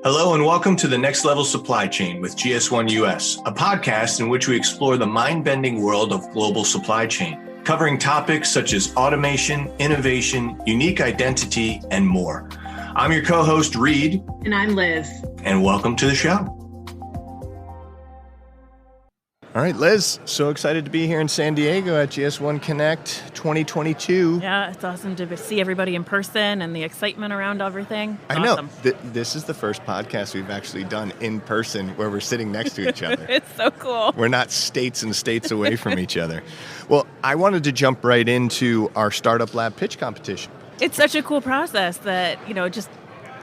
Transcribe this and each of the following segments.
Hello and welcome to the Next Level Supply Chain with GS1 US, a podcast in which we explore the mind-bending world of global supply chain, covering topics such as automation, innovation, unique identity, and more. I'm your co-host, Reed. And I'm Liz. And welcome to the show. All right, Liz, so excited to be here in San Diego at GS1 Connect 2022. Yeah, it's awesome to see everybody in person and the excitement around everything. I know. This is the first podcast we've actually done in person where we're sitting next to each other. It's so cool. We're not states and states away from each other. Well, I wanted to jump right into our Startup Lab pitch competition. It's such a cool process that, just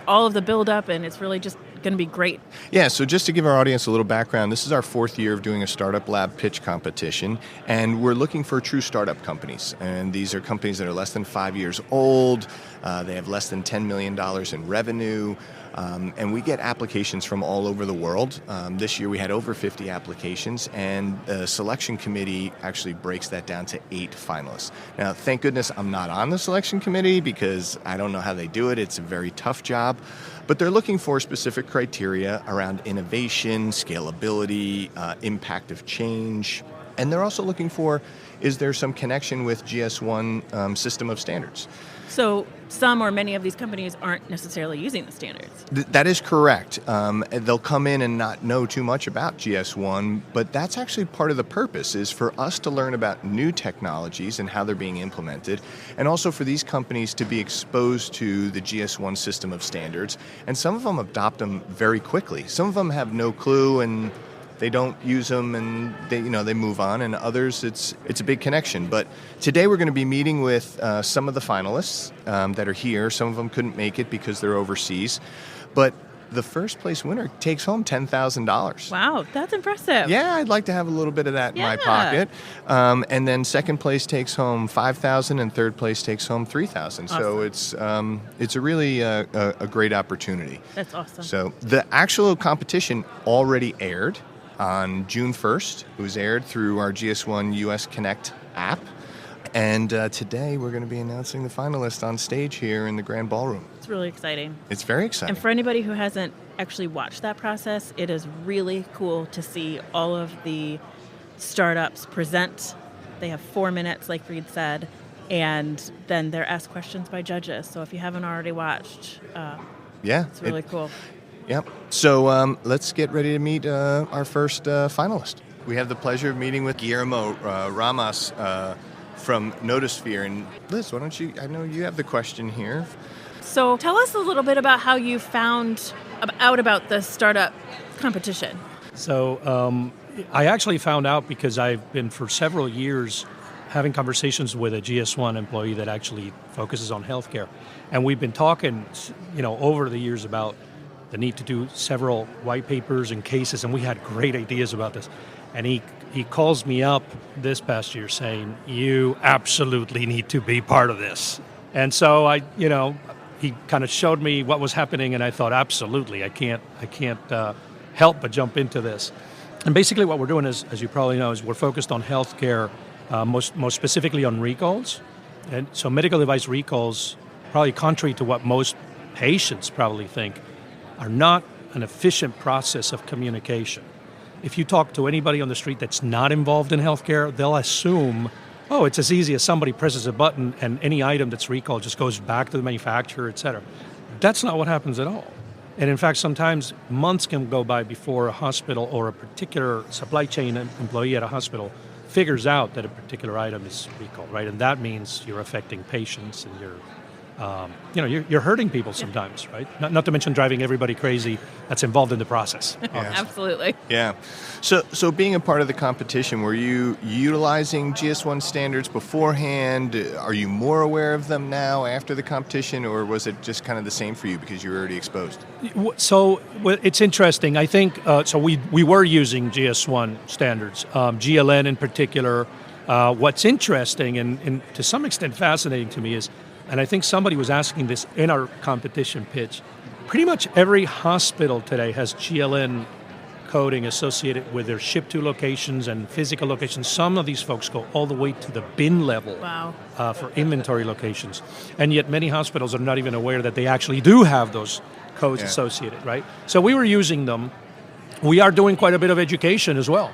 all of the build up, and it's really just going to be great. Yeah, so just to give our audience a little background, this is our fourth year of doing a Startup Lab pitch competition, and we're looking for true startup companies. And these are companies that are less than 5 years old, they have less than $10 million in revenue, and we get applications from all over the world. This year we had over 50 applications, and the selection committee actually breaks that down to 8 finalists. Now, thank goodness I'm not on the selection committee because I don't know how they do it. It's a very tough job. But they're looking for specific criteria around innovation, scalability, impact of change. And they're also looking for, is there some connection with GS1 system of standards? So some or many of these companies aren't necessarily using the standards. That is correct. They'll come in and not know too much about GS1, but that's actually part of the purpose, is for us to learn about new technologies and how they're being implemented, and also for these companies to be exposed to the GS1 system of standards. And some of them adopt them very quickly. Some of them have no clue and they don't use them, and they move on, and others it's a big connection. But today we're going to be meeting with some of the finalists that are here. Some of them couldn't make it because they're overseas, but the first place winner takes home $10,000. Wow, that's impressive. Yeah, I'd like to have a little bit of that in my pocket. And then second place takes home $5,000, and third place takes home $3,000. Awesome. So it's a really a great opportunity. That's awesome. So the actual competition already aired on June 1st. It was aired through our GS1 US Connect app. And today we're going to be announcing the finalists on stage here in the Grand Ballroom. It's really exciting. It's very exciting. And for anybody who hasn't actually watched that process, it is really cool to see all of the startups present. They have 4 minutes, like Reed said, and then they're asked questions by judges. So if you haven't already watched, it's really cool. Yep. So let's get ready to meet our first finalist. We have the pleasure of meeting with Guillermo Ramos from NotiSphere. And Liz, why don't you, I know you have the question here. So tell us a little bit about how you found out about the startup competition. So I actually found out because I've been for several years having conversations with a GS1 employee that actually focuses on healthcare. And we've been talking, over the years about the need to do several white papers and cases, and we had great ideas about this. And he calls me up this past year saying, you absolutely need to be part of this. And so he kind of showed me what was happening, and I thought, absolutely, I can't help but jump into this. And basically what we're doing is, as you probably know, is we're focused on healthcare, most specifically on recalls. And so medical device recalls, probably contrary to what most patients probably think, are not an efficient process of communication. If you talk to anybody on the street that's not involved in healthcare, they'll assume, it's as easy as somebody presses a button and any item that's recalled just goes back to the manufacturer, et cetera. That's not what happens at all. And in fact, sometimes months can go by before a hospital or a particular supply chain employee at a hospital figures out that a particular item is recalled, right? And that means you're affecting patients and you're hurting people sometimes, right? Not to mention driving everybody crazy that's involved in the process. Absolutely. Yeah. So being a part of the competition, were you utilizing GS1 standards beforehand? Are you more aware of them now after the competition, or was it just kind of the same for you because you were already exposed? So it's interesting. I think, we were using GS1 standards, GLN in particular. What's interesting and to some extent fascinating to me is, and I think somebody was asking this in our competition pitch, pretty much every hospital today has GLN coding associated with their ship-to locations and physical locations. Some of these folks go all the way to the bin level. Wow. For inventory locations. And yet many hospitals are not even aware that they actually do have those codes associated, right? So we were using them. We are doing quite a bit of education as well.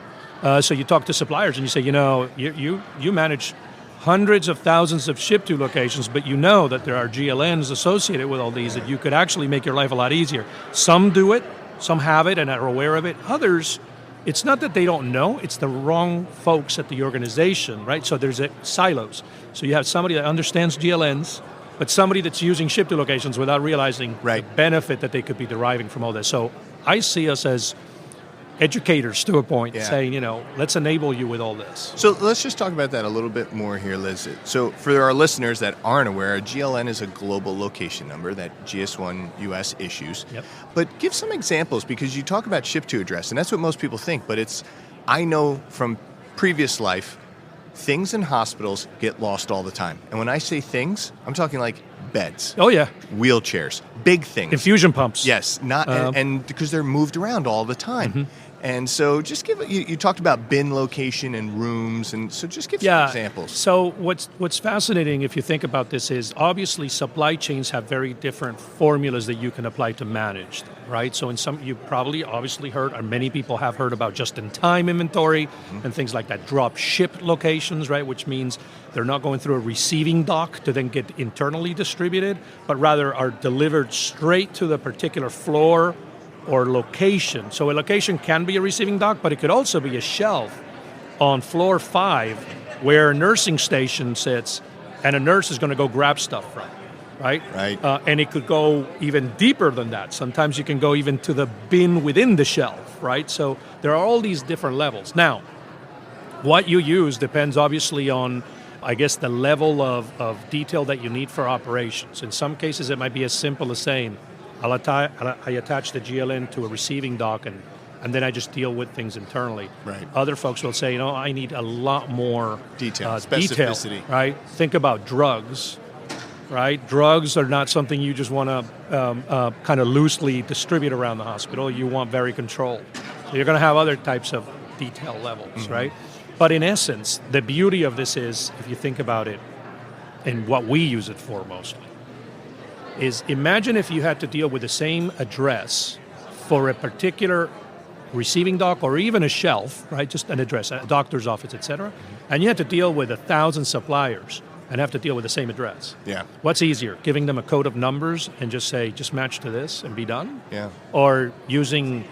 So you talk to suppliers and you say, you manage hundreds of thousands of ship-to locations, but you know that there are GLNs associated with all these that you could actually make your life a lot easier. Some do it, some have it and are aware of it. Others, it's not that they don't know, it's the wrong folks at the organization, right? So there's silos. So you have somebody that understands GLNs, but somebody that's using ship-to locations without realizing the benefit that they could be deriving from all this. So I see us as educators to a point, saying, let's enable you with all this. So let's just talk about that a little bit more here, Liz. So for our listeners that aren't aware, a GLN is a global location number that GS1 US issues. Yep. But give some examples, because you talk about ship to address, and that's what most people think, but I know from previous life, things in hospitals get lost all the time. And when I say things, I'm talking like beds. Oh, yeah. Wheelchairs, big things. Infusion pumps. Yes, and because they're moved around all the time. Mm-hmm. And so just you talked about bin location and rooms, and so just give some examples. So what's fascinating, if you think about this, is obviously supply chains have very different formulas that you can apply to manage them, right? So in some, you probably obviously heard, or many people have heard about just-in-time inventory and things like that. Drop ship locations, right, which means they're not going through a receiving dock to then get internally distributed, but rather are delivered straight to the particular floor or location. So a location can be a receiving dock, but it could also be a shelf on floor 5 where a nursing station sits and a nurse is going to go grab stuff from, right? Right. And it could go even deeper than that. Sometimes you can go even to the bin within the shelf, right? So there are all these different levels. Now, what you use depends obviously on, I guess, the level of detail that you need for operations. In some cases, it might be as simple as saying, I attach the GLN to a receiving dock and then I just deal with things internally. Right. Other folks will say, I need a lot more detail, specificity. Right? Think about drugs, right? Drugs are not something you just want to kind of loosely distribute around the hospital. You want very controlled. So you're going to have other types of detail levels, right? But in essence, the beauty of this is, if you think about it, and what we use it for mostly, is imagine if you had to deal with the same address for a particular receiving dock or even a shelf, right? Just an address, a doctor's office, etc. And you had to deal with 1,000 suppliers and have to deal with the same address. Yeah. What's easier, giving them a code of numbers and just say, just match to this and be done? Yeah. Or using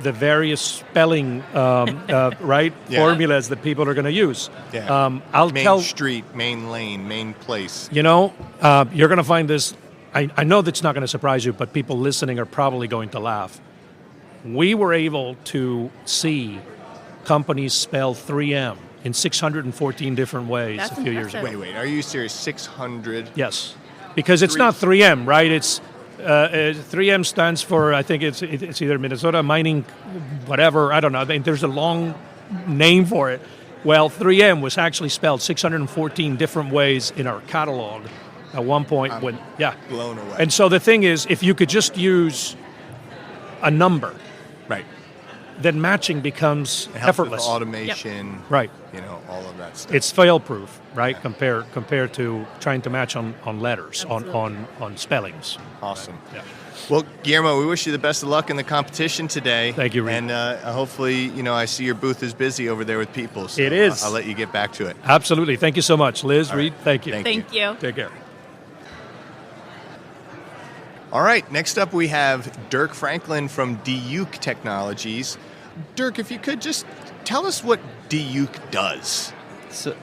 the various spelling, formulas that people are going to use. Yeah. Main street, main lane, main place. You're going to find this. I know that's not going to surprise you, but people listening are probably going to laugh. We were able to see companies spell 3M in 614 different ways That's a few years ago. Wait, are you serious? 600? Yes, because it's not 3M, right? It's 3M stands for, I think it's either Minnesota Mining, whatever, I don't know. There's a long name for it. Well, 3M was actually spelled 614 different ways in our catalog at one point. Blown away. And so the thing is, if you could just use a number, right, then matching becomes effortless. With automation, right? All of that stuff. It's fail-proof, right? Yeah. Compared to trying to match on letters, on spellings. Awesome. Yeah. Well, Guillermo, we wish you the best of luck in the competition today. Thank you, Reed. And hopefully, I see your booth is busy over there with people. So it is. I'll let you get back to it. Absolutely. Thank you so much, Liz, Reed. Thank you. Thank you. Take care. All right, next up we have Dirk Franklin from Deeyook Technologies. Dirk, if you could just tell us what Deeyook does.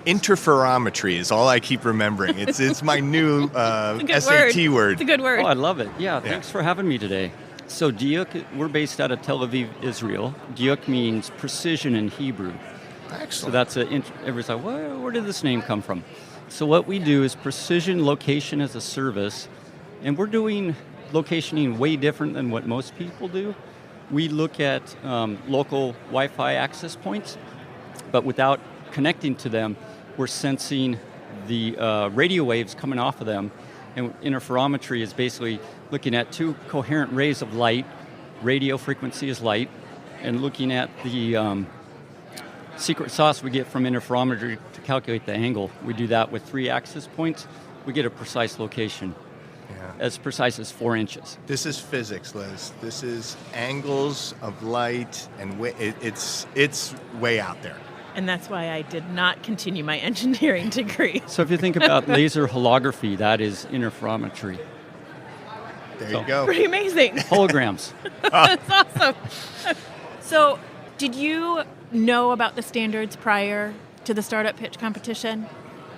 Interferometry is all I keep remembering. It's my new SAT word. It's a good word. Oh, I love it. Yeah, thanks for having me today. So Deeyook, we're based out of Tel Aviv, Israel. Deeyook means precision in Hebrew. Excellent. So that's everybody's like, where did this name come from? So what we do is precision location as a service, and we're doing locationing way different than what most people do. We look at local Wi-Fi access points, but without connecting to them, we're sensing the radio waves coming off of them. And interferometry is basically looking at two coherent rays of light. Radio frequency is light, and looking at the secret sauce we get from interferometry to calculate the angle. We do that with 3 access points. We get a precise location. as precise as 4 inches. This is physics, Liz. This is angles of light, and it's way out there. And that's why I did not continue my engineering degree. So if you think about laser holography, that is interferometry. There you go. Pretty amazing. Holograms. That's awesome. So, did you know about the standards prior to the startup pitch competition?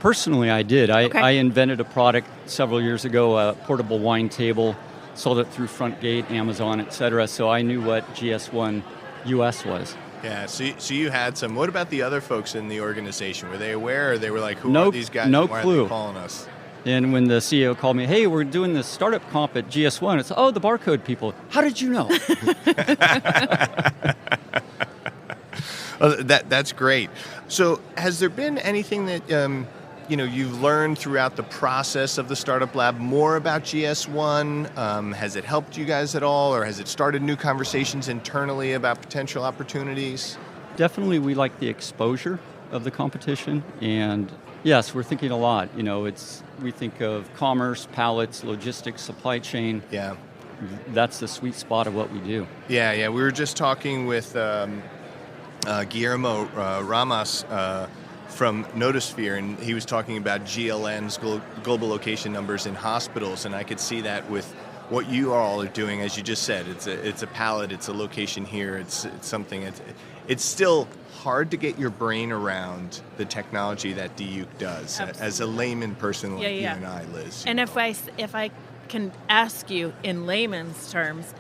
Personally, I did. Okay. I invented a product several years ago, a portable wine table, sold it through Frontgate, Amazon, etc. So I knew what GS1 US was. Yeah, so you had some. What about the other folks in the organization? Were they aware, or they were like, who No- are these guys? no Why are clue. they calling us? And when the CEO called me, hey, we're doing this startup comp at GS1, it's, oh, the barcode people. How did you know? Well, that's great. So has there been anything that you've learned throughout the process of the startup lab more about GS1? Has it helped you guys at all, or has it started new conversations internally about potential opportunities? Definitely we like the exposure of the competition, and yes, we're thinking a lot. We think of commerce, pallets, logistics, supply chain. Yeah. That's the sweet spot of what we do. Yeah. We were just talking with Guillermo Ramos from NotiSphere, and he was talking about GLN's global location numbers in hospitals, and I could see that with what you all are doing. As you just said, it's a pallet, it's a location here, it's something. It's still hard to get your brain around the technology that Deeyook does. Absolutely. As a layman person like Yeah. you and I, Liz. And if I can ask you in layman's terms,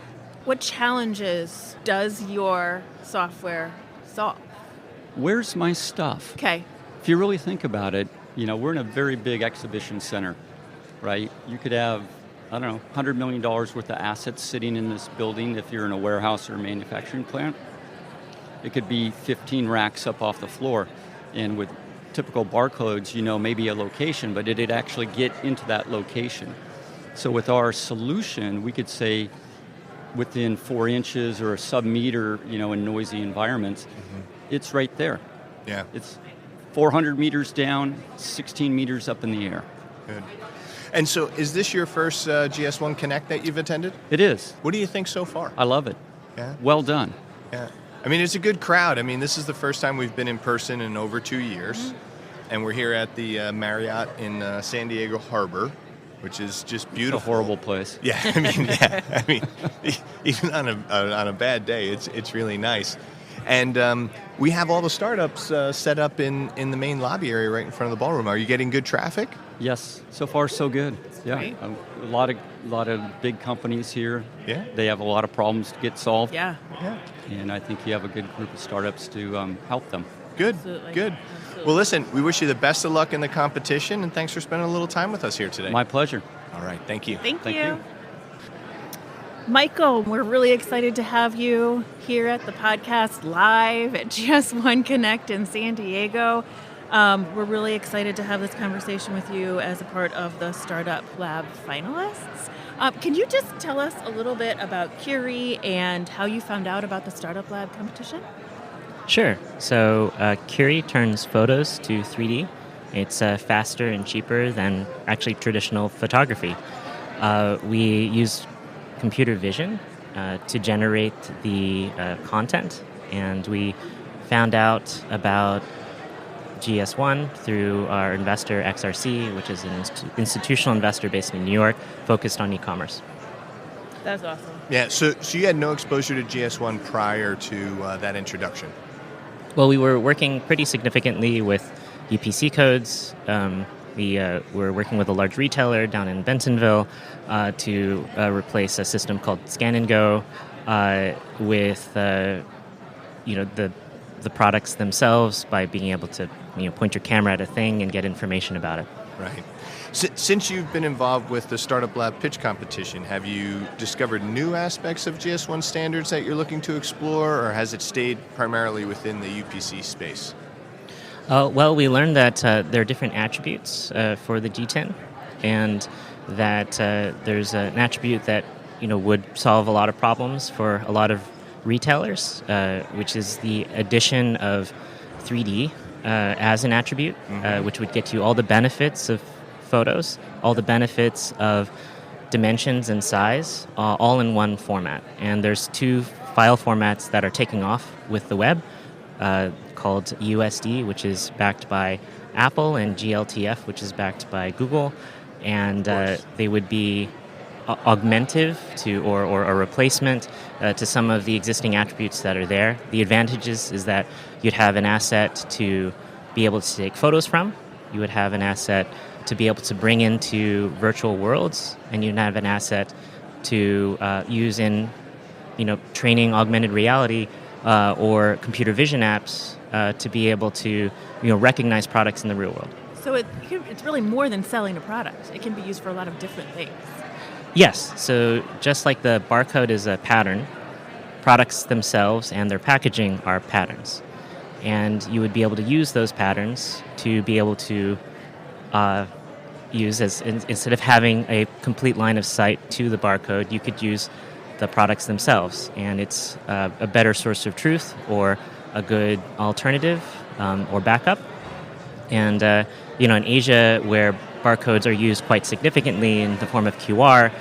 what challenges does your software solve? Where's my stuff? Okay. If you really think about it, we're in a very big exhibition center, right? You could have, I don't know, $100 million worth of assets sitting in this building if you're in a warehouse or a manufacturing plant. It could be 15 racks up off the floor. And with typical barcodes, maybe a location, but did it actually get into that location? So with our solution, we could say within 4 inches or a sub-meter, in noisy environments, it's right there. Yeah. It's 400 meters down, 16 meters up in the air. Good. And so is this your first GS1 Connect that you've attended? It is. What do you think so far? I love it. Yeah. Well done. Yeah. I mean, it's a good crowd. I mean, this is the first time we've been in person in over 2 years. And we're here at the Marriott in San Diego Harbor, which is just beautiful. It's a horrible place. Yeah, even on a bad day, it's really nice. And we have all the startups set up in the main lobby area right in front of the ballroom. Are you getting good traffic? Yes, so far so good. Yeah, Great. a lot of big companies here. Yeah. They have a lot of problems to get solved. Yeah. Yeah. And I think you have a good group of startups to help them. Good. Absolutely. Good. Absolutely. Well, listen, we wish you the best of luck in the competition, and thanks for spending a little time with us here today. My pleasure. All right. Thank you. Thank Thank you. you. Michael, we're really excited to have you here at the podcast live at GS1 Connect in San Diego. We're really excited to have this conversation with you as a part of the Startup Lab finalists. Can you just tell us a little bit about Curie and how you found out about the Startup Lab competition? Sure. So Curie turns photos to 3D. It's faster and cheaper than actually traditional photography. We use computer vision to generate the content, and we found out about GS1 through our investor XRC, which is an institutional investor based in New York, focused on e-commerce. That's awesome. Yeah. So you had no exposure to GS1 prior to that introduction. Well, we were working pretty significantly with UPC codes. We were working with a large retailer down in Bentonville to replace a system called Scan and Go with the products themselves by being able to point your camera at a thing and get information about it. Right. Since you've been involved with the Startup Lab pitch competition, have you discovered new aspects of GS1 standards that you're looking to explore, or has it stayed primarily within the UPC space? Well, we learned that there are different attributes for the GTIN, and that there's an attribute that would solve a lot of problems for a lot of retailers, which is the addition of 3D as an attribute, which would get you all the benefits of photos, all the benefits of dimensions and size, all in one format. And there's two file formats that are taking off with the web, called USD, which is backed by Apple, and GLTF, which is backed by Google. And they would be augmentative to or a replacement to some of the existing attributes that are there. The advantages is that you'd have an asset to be able to take photos from. You would have an asset to be able to bring into virtual worlds, and you'd have an asset to use in training augmented reality or computer vision apps to be able to recognize products in the real world. So it's really more than selling a product. It can be used for a lot of different things. Yes, so just like the barcode is a pattern, products themselves and their packaging are patterns. And you would be able to use those patterns to be able to use instead of having a complete line of sight to the barcode, you could use the products themselves. And it's a better source of truth or a good alternative or backup. And in Asia, where barcodes are used quite significantly in the form of QR,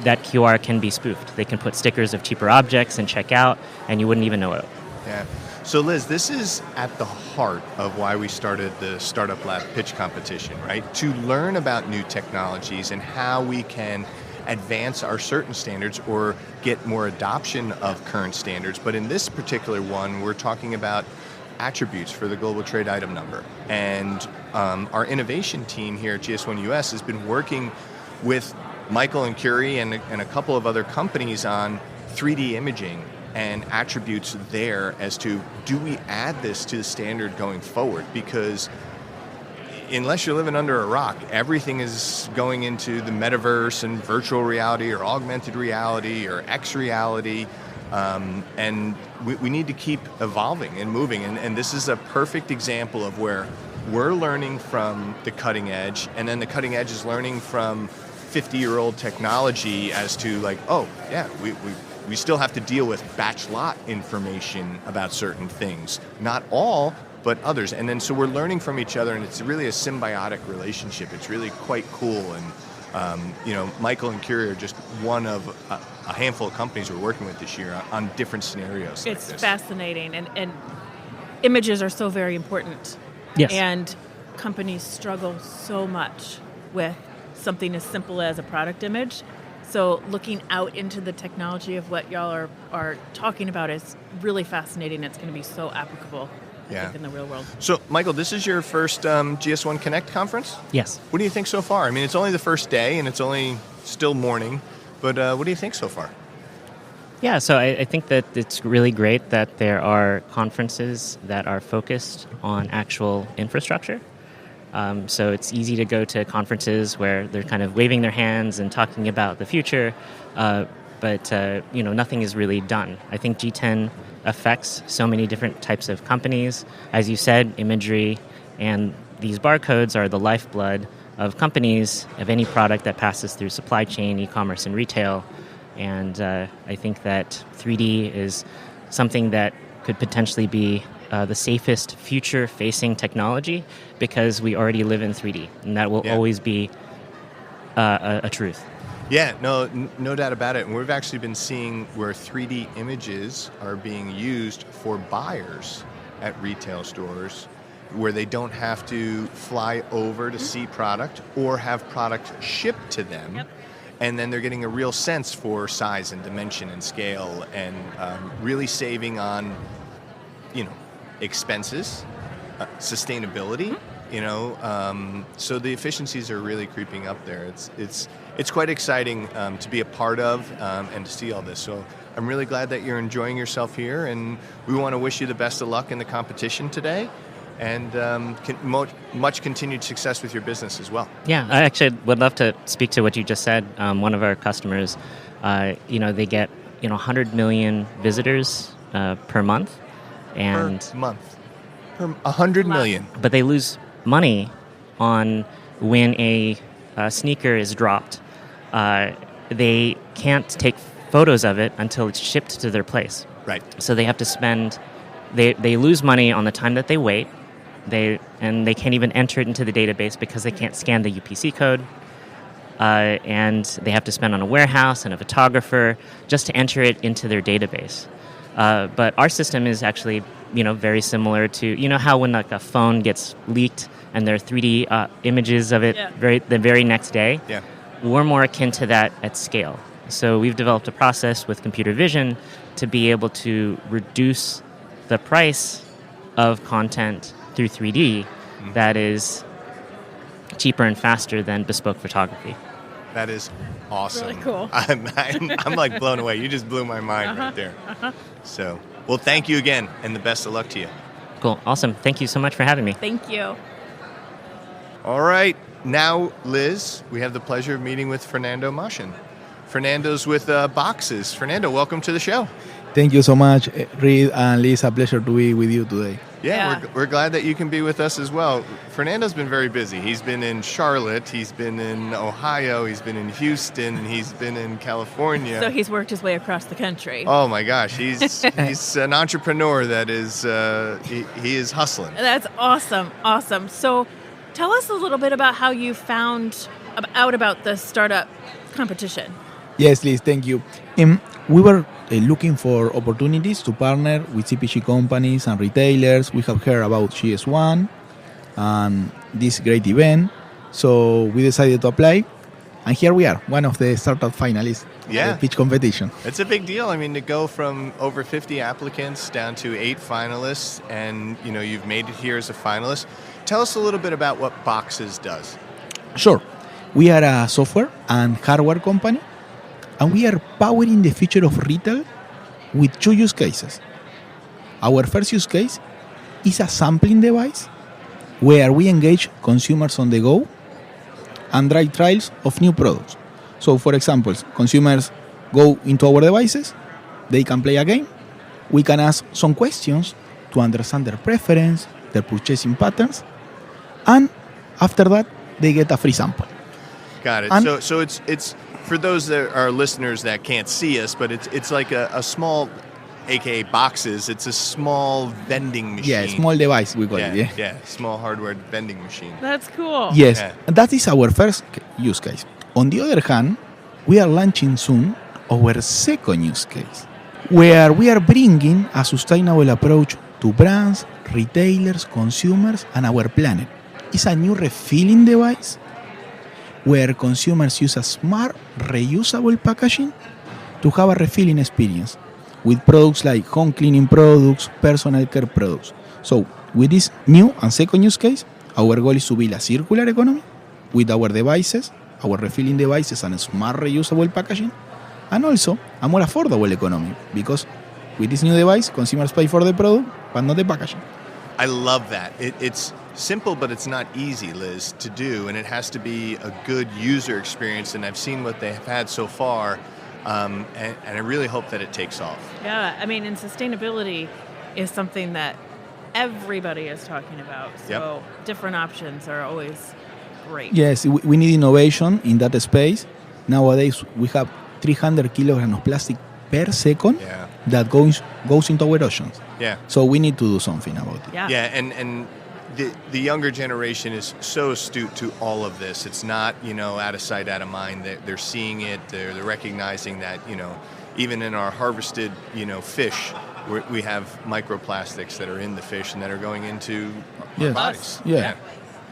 that QR can be spoofed. They can put stickers of cheaper objects and check out, and you wouldn't even know it. Yeah. So Liz, this is at the heart of why we started the Startup Lab pitch competition, right? To learn about new technologies and how we can advance our certain standards or get more adoption of current standards. But in this particular one, we're talking about attributes for the global trade item number. And our innovation team here at GS1 US has been working with Michael and Curie and a couple of other companies on 3D imaging and attributes there as to, do we add this to the standard going forward? Because unless you're living under a rock, everything is going into the metaverse and virtual reality or augmented reality or X reality. And we need to keep evolving and moving. And this is a perfect example of where we're learning from the cutting edge, and then the cutting edge is learning from 50-year-old technology as to we still have to deal with batch lot information about certain things. Not all, but others. And then so we're learning from each other, and it's really a symbiotic relationship. It's really quite cool. And Michael and Curie are just one of a handful of companies we're working with this year on different scenarios. It's like fascinating, and images are so very important. Yes. And companies struggle so much with something as simple as a product image. So looking out into the technology of what y'all are talking about is really fascinating. It's going to be so applicable, I think, in the real world. So, Michael, this is your first GS1 Connect conference? Yes. What do you think so far? I mean, it's only the first day, and it's only still morning, but what do you think so far? Yeah, so I think that it's really great that there are conferences that are focused on actual infrastructure. So it's easy to go to conferences where they're kind of waving their hands and talking about the future, but nothing is really done. I think GTIN affects so many different types of companies. As you said, imagery and these barcodes are the lifeblood of companies, of any product that passes through supply chain, e-commerce, and retail. And I think that 3D is something that could potentially be the safest future-facing technology, because we already live in 3D, and that will always be a truth. Yeah, no doubt about it. And we've actually been seeing where 3D images are being used for buyers at retail stores, where they don't have to fly over to see product or have product shipped to them. Yep. And then they're getting a real sense for size and dimension and scale, and really saving on, expenses, sustainability. So the efficiencies are really creeping up there. It's quite exciting to be a part of and to see all this. So I'm really glad that you're enjoying yourself here, and we want to wish you the best of luck in the competition today, and much continued success with your business as well. Yeah, I actually would love to speak to what you just said. One of our customers, they get 100 million visitors per month, and per month, 100 million. But they lose money on when a sneaker is dropped. They can't take photos of it until it's shipped to their place. Right. So they have to spend. They lose money on the time that they wait. They can't even enter it into the database because they can't scan the UPC code. and they have to spend on a warehouse and a photographer just to enter it into their database. But our system is actually, very similar to, how when like a phone gets leaked and there are 3D images of it the very next day. Yeah. We're more akin to that at scale. So we've developed a process with computer vision to be able to reduce the price of content through 3D that is cheaper and faster than bespoke photography. That is awesome. Really cool. I'm like blown away. You just blew my mind right there. So, well, thank you again, and the best of luck to you. Cool. Awesome. Thank you so much for having me. Thank you. All right. Now, Liz, we have the pleasure of meeting with Fernando Mashin. Fernando's with Boxes. Fernando, welcome to the show. Thank you so much, Reed and Liz. A pleasure to be with you today. Yeah. We're glad that you can be with us as well. Fernando's been very busy. He's been in Charlotte, he's been in Ohio, he's been in Houston, he's been in California. So he's worked his way across the country. Oh my gosh, he's an entrepreneur that is he is hustling. That's awesome. Awesome. So tell us a little bit about how you found out about the startup competition. Yes, Liz, thank you. We were looking for opportunities to partner with CPG companies and retailers. We have heard about GS1 and this great event, so we decided to apply. And here we are, one of the startup finalists in the pitch competition. It's a big deal. I mean, to go from over 50 applicants down to 8 finalists, and you've made it here as a finalist. Tell us a little bit about what Boxes does. Sure. We are a software and hardware company, and we are powering the future of retail with 2 use cases. Our first use case is a sampling device where we engage consumers on the go and drive trials of new products. So, for example, consumers go into our devices, they can play a game, we can ask some questions to understand their preference, their purchasing patterns, and after that, they get a free sample. Got it. So it's for those that are listeners that can't see us, but it's like a small, aka Boxes. It's a small vending machine. Yeah, small device we call it. Yeah, small hardware vending machine. That's cool. Yes, Yeah. that is our first use case. On the other hand, we are launching soon our second use case, where we are bringing a sustainable approach to brands, retailers, consumers, and our planet. It's a new refilling device where consumers use a smart, reusable packaging to have a refilling experience with products like home cleaning products, personal care products. So, with this new and second use case, our goal is to build a circular economy with our devices, our refilling devices, and a smart, reusable packaging, and also a more affordable economy, because with this new device, consumers pay for the product, but not the packaging. I love that. It's simple, but it's not easy, Liz, to do, and it has to be a good user experience, and I've seen what they've had so far, and I really hope that it takes off. Yeah, I mean, and sustainability is something that everybody is talking about, so different options are always great. Yes, we need innovation in that space. Nowadays, we have 300 kilograms of plastic per second that goes into our oceans. Yeah. So we need to do something about it. Yeah, and the younger generation is so astute to all of this. It's not, out of sight, out of mind. They're seeing it. They're recognizing that, even in our harvested, fish, we have microplastics that are in the fish and that are going into our bodies. Yeah.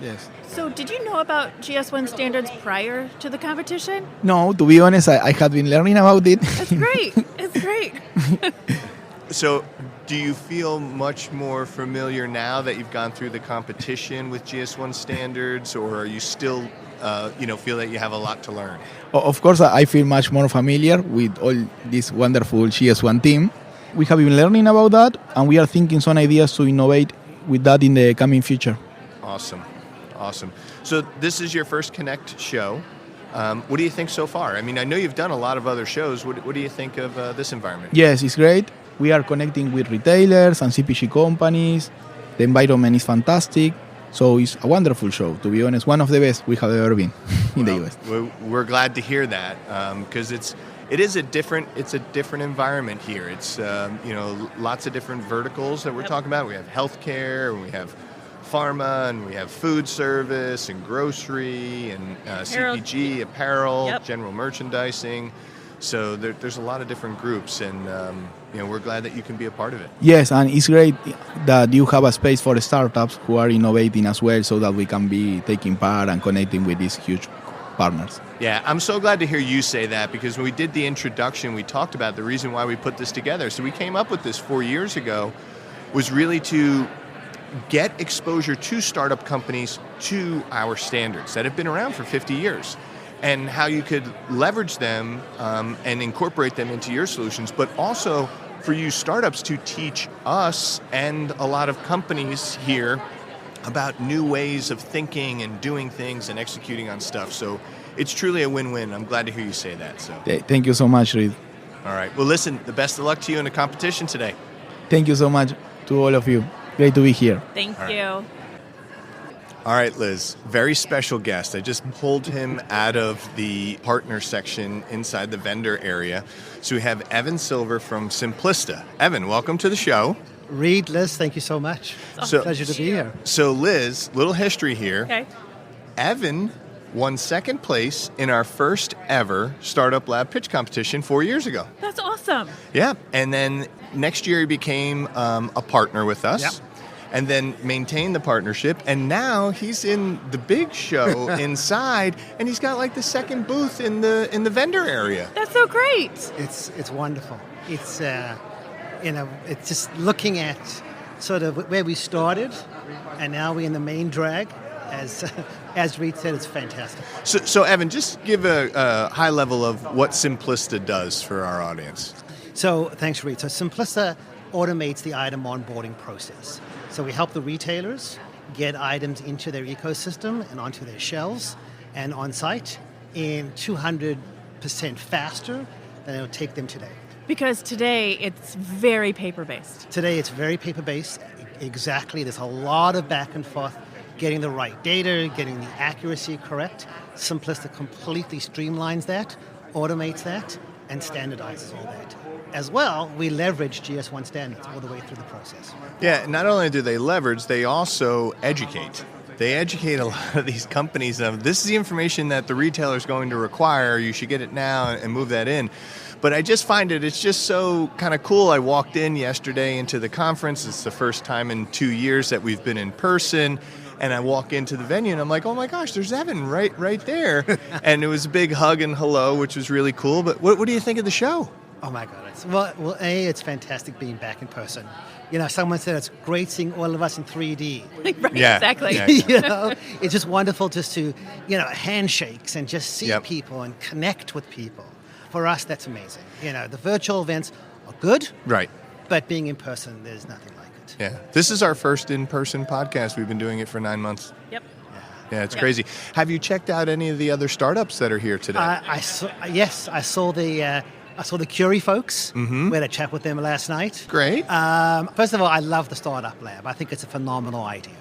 Yes. So did you know about GS1 standards prior to the competition? No, to be honest, I had been learning about it. That's great. It's great. So do you feel much more familiar now that you've gone through the competition with GS1 standards, or are you still, feel that you have a lot to learn? Of course, I feel much more familiar with all this wonderful GS1 team. We have been learning about that, and we are thinking some ideas to innovate with that in the coming future. Awesome. So this is your first Connect show. What do you think so far? I mean, I know you've done a lot of other shows. What do you think of this environment? Yes, it's great. We are connecting with retailers and CPG companies. The environment is fantastic. So it's a wonderful show, to be honest. One of the best we have ever been in the US. We're glad to hear that, because it's a different environment here. It's lots of different verticals that we're talking about. We have healthcare, we have pharma, and we have food service, and grocery, and Apparel. CPG, apparel, Yep. general merchandising. So there's a lot of different groups, and we're glad that you can be a part of it. Yes, and it's great that you have a space for startups who are innovating as well, so that we can be taking part and connecting with these huge partners. Yeah, I'm so glad to hear you say that, because when we did the introduction, we talked about the reason why we put this together. So we came up with this 4 years ago, was really to get exposure to startup companies to our standards that have been around for 50 years, and how you could leverage them and incorporate them into your solutions, but also for you startups to teach us and a lot of companies here about new ways of thinking and doing things and executing on stuff. So it's truly a win-win. I'm glad to hear you say that. So Thank you so much, Reed. all right. Well, listen, the best of luck to you in the competition today. Thank you so much to all of you. Great to be here. Thank you. All right, Liz, very special guest. I just pulled him out of the partner section inside the vendor area. So we have Evan Silver from Simplista. Evan, welcome to the show. Reed, Liz, thank you so much. So- Pleasure to be here. So Liz, little history here. Okay. Evan won second place in our first ever Startup Lab pitch competition 4 years ago. That's awesome. Yeah, and then next year he became a partner with us. Yep. And then maintained the partnership, and now he's in the big show inside, and he's got like the second booth in the vendor area. That's so great. It's wonderful. It's it's just looking at sort of where we started, and now we're in the main drag. As Reed said, it's fantastic. So Evan, just give a high level of what Simplista does for our audience. So thanks, Reed. So Simplista automates the item onboarding process. So we help the retailers get items into their ecosystem and onto their shelves and on site in 200% faster than it would take them today. Because today it's very paper-based. Today it's very paper-based. Exactly. There's a lot of back and forth getting the right data, getting the accuracy correct. Simplista completely streamlines that, automates that, and standardizes all that. As well, we leverage GS1 standards all the way through the process. Yeah, not only do they leverage, they also educate. They educate a lot of these companies of this is the information that the retailer is going to require. You should get it now and move that in. But I just find it's just so kind of cool. I walked in yesterday into the conference. It's the first time in 2 years that we've been in person. And I walk into the venue and I'm like, oh my gosh, there's Evan right there. And it was a big hug and hello, which was really cool. But what do you think of the show? Oh my God. Well, it's fantastic being back in person. Someone said it's great seeing all of us in 3D. Right, Yeah, exactly. yeah. It's just wonderful just to, handshakes and just see Yep. people and connect with people. For us, that's amazing. The virtual events are good, Right. but being in person, there's nothing like it. Yeah. This is our first in-person podcast. We've been doing it for 9 months. Yep. Yeah, it's crazy. Have you checked out any of the other startups that are here today? I saw the Curie folks. Mm-hmm. We had a chat with them last night. Great. First of all, I love the Startup Lab. I think it's a phenomenal idea.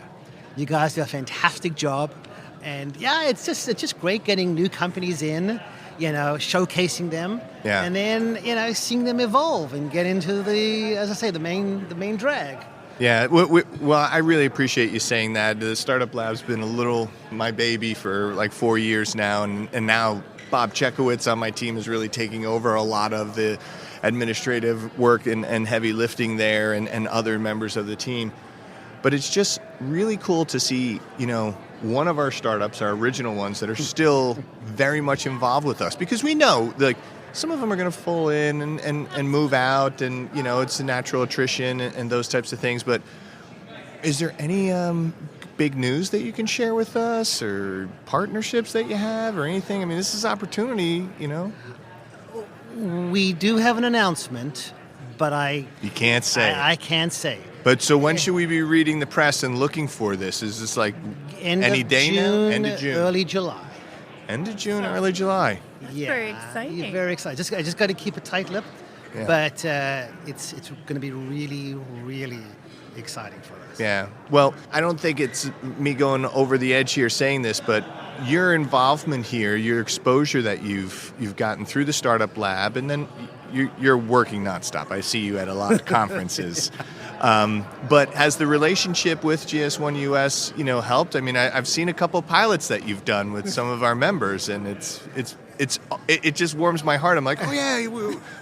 You guys do a fantastic job. And it's just great getting new companies in, showcasing them. Yeah. And then, seeing them evolve and get into the main drag. Yeah, well, I really appreciate you saying that. The Startup Lab's been a little my baby for like 4 years now, and now Bob Chekowitz on my team is really taking over a lot of the administrative work and heavy lifting there, and other members of the team. But it's just really cool to see, one of our startups, our original ones, that are still very much involved with us, because we know, like, some of them are going to fall in and move out, and it's a natural attrition and those types of things. But is there any big news that you can share with us, or partnerships that you have, or anything? I mean, this is opportunity, We do have an announcement, but You can't say. I can't say. But so when should we be reading the press and looking for this? Is this like any day now? End of June. Early July. End of June, early July. very exciting. You're very excited. I just got to keep a tight lip, Yeah. but it's going to be really, really exciting for us. Yeah. Well, I don't think it's me going over the edge here saying this, but your involvement here, your exposure that you've gotten through the Startup Lab, and then you're working nonstop. I see you at a lot of conferences. But has the relationship with GS1 US, helped? I mean, I've seen a couple pilots that you've done with some of our members, and it just warms my heart. I'm like, oh yeah,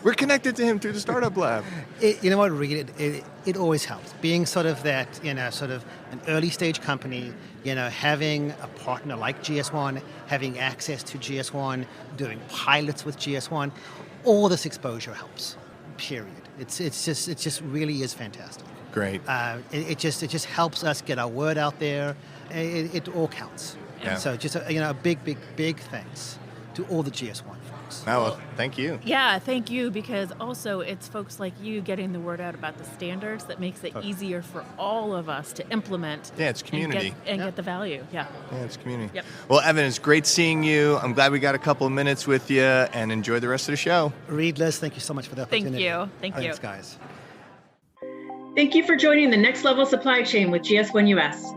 we're connected to him through the Startup Lab. You know what, Reed? It always helps. Being sort of that, sort of an early stage company, having a partner like GS1, having access to GS1, doing pilots with GS1, all this exposure helps. Period. It just really is fantastic. Great. It just helps us get our word out there. It all counts. Yeah. So just a big thanks to all the GS1 folks. Oh, well, thank you. Yeah, thank you, because also it's folks like you getting the word out about the standards that makes it easier for all of us to implement. Yeah, it's community. And get the value. Yeah. Yeah, it's community. Yep. Well, Evan, it's great seeing you. I'm glad we got a couple of minutes with you, and enjoy the rest of the show. Reed, Liz, thank you so much for the opportunity. Thank you. Thanks, guys. Thank you for joining the Next Level Supply Chain with GS1 US.